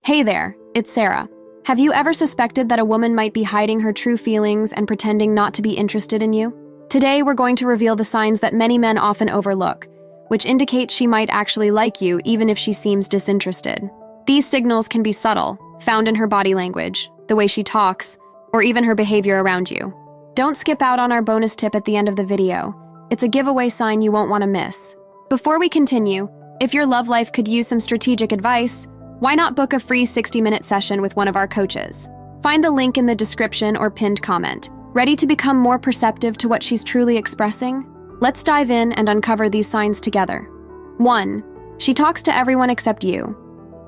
Hey there, it's Sarah. Have you ever suspected that a woman might be hiding her true feelings and pretending not to be interested in you? Today, we're going to reveal the signs that many men often overlook, which indicate she might actually like you even if she seems disinterested. These signals can be subtle, found in her body language, the way she talks, or even her behavior around you. Don't skip out on our bonus tip at the end of the video. It's a giveaway sign you won't want to miss. Before we continue, if your love life could use some strategic advice, why not book a free 60-minute session with one of our coaches? Find the link in the description or pinned comment. Ready to become more perceptive to what she's truly expressing? Let's dive in and uncover these signs together. 1. She talks to everyone except you.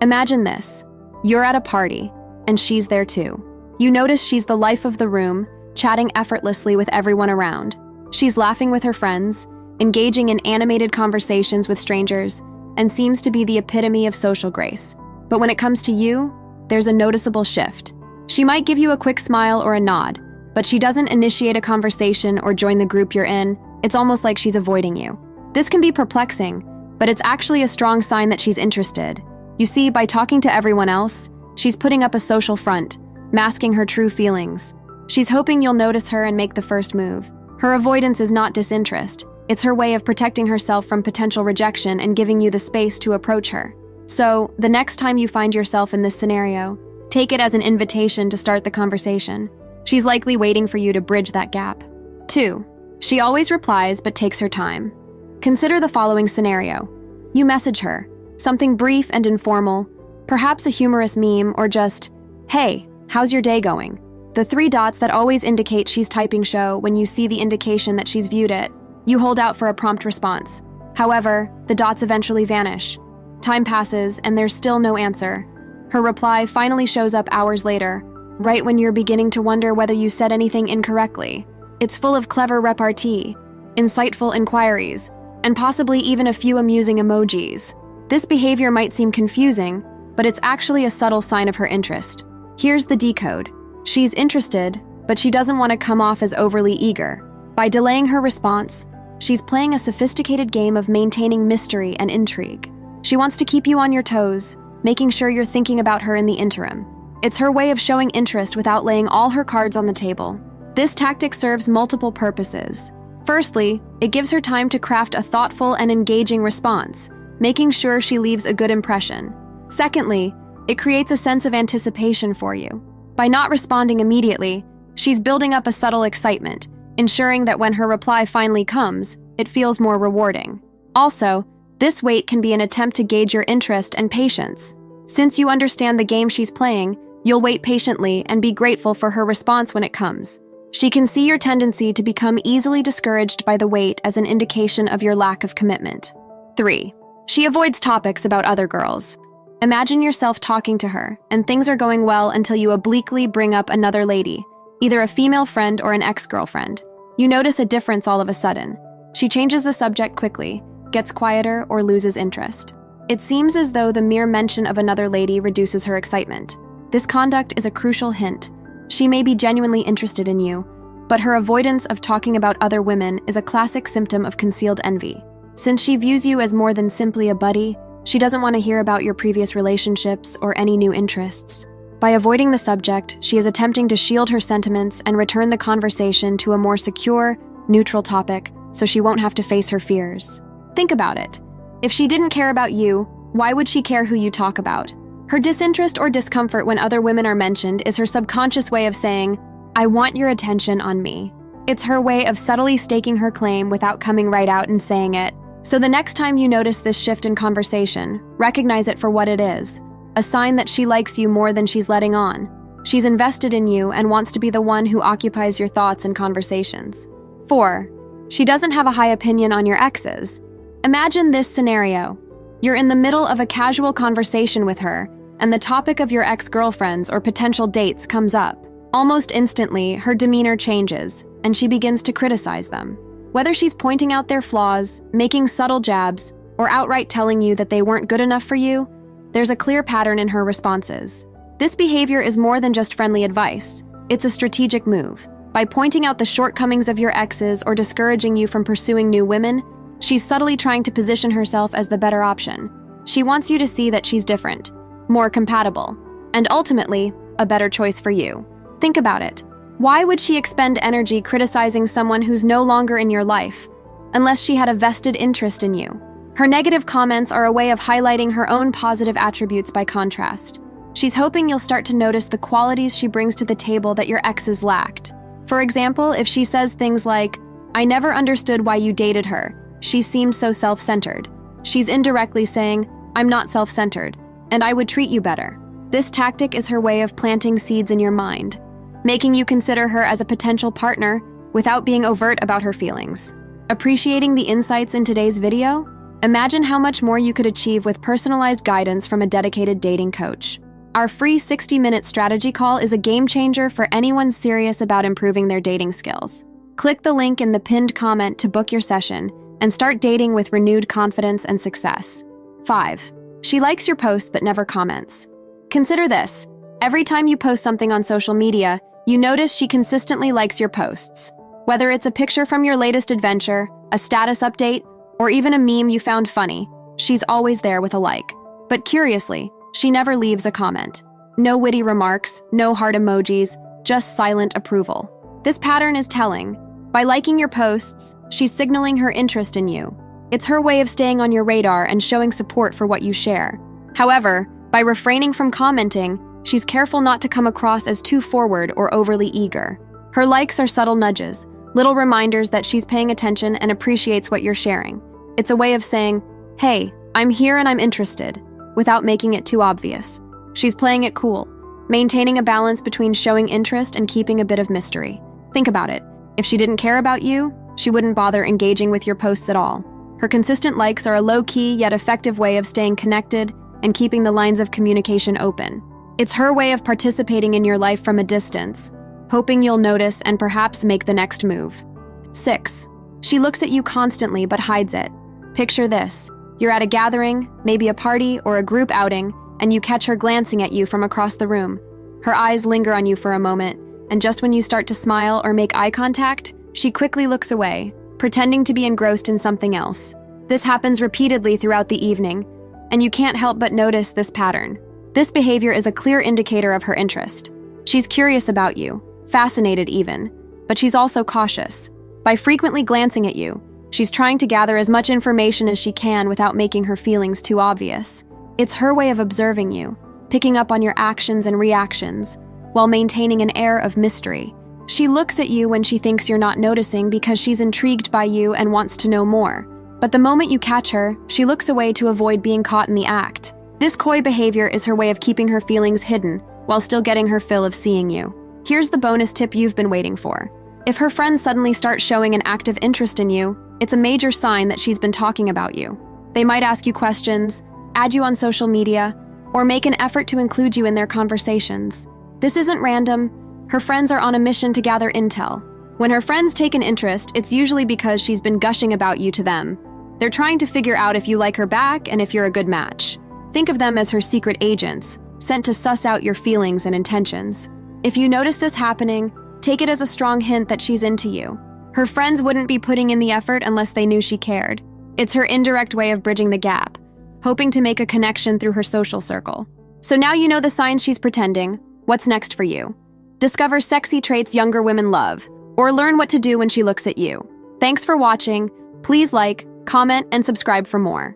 Imagine this. You're at a party, and she's there too. You notice she's the life of the room, chatting effortlessly with everyone around. She's laughing with her friends, engaging in animated conversations with strangers, and seems to be the epitome of social grace. But when it comes to you, there's a noticeable shift. She might give you a quick smile or a nod, but she doesn't initiate a conversation or join the group you're in. It's almost like she's avoiding you. This can be perplexing, but it's actually a strong sign that she's interested. You see, by talking to everyone else, she's putting up a social front, masking her true feelings. She's hoping you'll notice her and make the first move. Her avoidance is not disinterest. It's her way of protecting herself from potential rejection and giving you the space to approach her. So, the next time you find yourself in this scenario, take it as an invitation to start the conversation. She's likely waiting for you to bridge that gap. 2. She always replies but takes her time. Consider the following scenario. You message her, something brief and informal, perhaps a humorous meme or just, "Hey, how's your day going?" The 3 dots that always indicate she's typing show when you see the indication that she's viewed it. You hold out for a prompt response. However, the dots eventually vanish. Time passes, and there's still no answer. Her reply finally shows up hours later, right when you're beginning to wonder whether you said anything incorrectly. It's full of clever repartee, insightful inquiries, and possibly even a few amusing emojis. This behavior might seem confusing, but it's actually a subtle sign of her interest. Here's the decode. She's interested, but she doesn't want to come off as overly eager. By delaying her response, she's playing a sophisticated game of maintaining mystery and intrigue. She wants to keep you on your toes, making sure you're thinking about her in the interim. It's her way of showing interest without laying all her cards on the table. This tactic serves multiple purposes. Firstly, it gives her time to craft a thoughtful and engaging response, making sure she leaves a good impression. Secondly, it creates a sense of anticipation for you. By not responding immediately, she's building up a subtle excitement, ensuring that when her reply finally comes, it feels more rewarding. Also, this wait can be an attempt to gauge your interest and patience. Since you understand the game she's playing, you'll wait patiently and be grateful for her response when it comes. She can see your tendency to become easily discouraged by the wait as an indication of your lack of commitment. 3. She avoids topics about other girls. Imagine yourself talking to her, and things are going well until you obliquely bring up another lady, either a female friend or an ex-girlfriend. You notice a difference all of a sudden. She changes the subject quickly, gets quieter, or loses interest. It seems as though the mere mention of another lady reduces her excitement. This conduct is a crucial hint. She may be genuinely interested in you, but her avoidance of talking about other women is a classic symptom of concealed envy. Since she views you as more than simply a buddy, she doesn't want to hear about your previous relationships or any new interests. By avoiding the subject, she is attempting to shield her sentiments and return the conversation to a more secure, neutral topic so she won't have to face her fears. Think about it. If she didn't care about you, why would she care who you talk about? Her disinterest or discomfort when other women are mentioned is her subconscious way of saying, "I want your attention on me." It's her way of subtly staking her claim without coming right out and saying it. So the next time you notice this shift in conversation, recognize it for what it is, a sign that she likes you more than she's letting on. She's invested in you and wants to be the one who occupies your thoughts and conversations. 4. She doesn't have a high opinion on your exes. Imagine this scenario. You're in the middle of a casual conversation with her, and the topic of your ex-girlfriends or potential dates comes up. Almost instantly, her demeanor changes, and she begins to criticize them. Whether she's pointing out their flaws, making subtle jabs, or outright telling you that they weren't good enough for you, there's a clear pattern in her responses. This behavior is more than just friendly advice. It's a strategic move. By pointing out the shortcomings of your exes or discouraging you from pursuing new women, she's subtly trying to position herself as the better option. She wants you to see that she's different, more compatible, and ultimately, a better choice for you. Think about it. Why would she expend energy criticizing someone who's no longer in your life, unless she had a vested interest in you? Her negative comments are a way of highlighting her own positive attributes by contrast. She's hoping you'll start to notice the qualities she brings to the table that your exes lacked. For example, if she says things like, "I never understood why you dated her. She seemed so self-centered." She's indirectly saying, "I'm not self-centered, and I would treat you better." This tactic is her way of planting seeds in your mind, making you consider her as a potential partner without being overt about her feelings. Appreciating the insights in today's video? Imagine how much more you could achieve with personalized guidance from a dedicated dating coach. Our free 60-minute strategy call is a game changer for anyone serious about improving their dating skills. Click the link in the pinned comment to book your session and start dating with renewed confidence and success. 5. She likes your posts but never comments. Consider this. Every time you post something on social media, you notice she consistently likes your posts. Whether it's a picture from your latest adventure, a status update, or even a meme you found funny, she's always there with a like. But curiously, she never leaves a comment. No witty remarks, no heart emojis, just silent approval. This pattern is telling. By liking your posts, she's signaling her interest in you. It's her way of staying on your radar and showing support for what you share. However, by refraining from commenting, she's careful not to come across as too forward or overly eager. Her likes are subtle nudges, little reminders that she's paying attention and appreciates what you're sharing. It's a way of saying, "Hey, I'm here and I'm interested," without making it too obvious. She's playing it cool, maintaining a balance between showing interest and keeping a bit of mystery. Think about it. If she didn't care about you, she wouldn't bother engaging with your posts at all. Her consistent likes are a low-key yet effective way of staying connected and keeping the lines of communication open. It's her way of participating in your life from a distance, hoping you'll notice and perhaps make the next move. 6. She looks at you constantly but hides it. Picture this. You're at a gathering, maybe a party or a group outing, and you catch her glancing at you from across the room. Her eyes linger on you for a moment, and just when you start to smile or make eye contact, she quickly looks away, pretending to be engrossed in something else. This happens repeatedly throughout the evening, and you can't help but notice this pattern. This behavior is a clear indicator of her interest. She's curious about you, fascinated even, but she's also cautious. By frequently glancing at you, she's trying to gather as much information as she can without making her feelings too obvious. It's her way of observing you, picking up on your actions and reactions, while maintaining an air of mystery. She looks at you when she thinks you're not noticing because she's intrigued by you and wants to know more. But the moment you catch her, she looks away to avoid being caught in the act. This coy behavior is her way of keeping her feelings hidden while still getting her fill of seeing you. Here's the bonus tip you've been waiting for. If her friends suddenly start showing an active interest in you, it's a major sign that she's been talking about you. They might ask you questions, add you on social media, or make an effort to include you in their conversations. This isn't random. Her friends are on a mission to gather intel. When her friends take an interest, it's usually because she's been gushing about you to them. They're trying to figure out if you like her back and if you're a good match. Think of them as her secret agents, sent to suss out your feelings and intentions. If you notice this happening, take it as a strong hint that she's into you. Her friends wouldn't be putting in the effort unless they knew she cared. It's her indirect way of bridging the gap, hoping to make a connection through her social circle. So now you know the signs she's pretending. What's next for you? Discover sexy traits younger women love, or learn what to do when she looks at you. Thanks for watching. Please like, comment, and subscribe for more.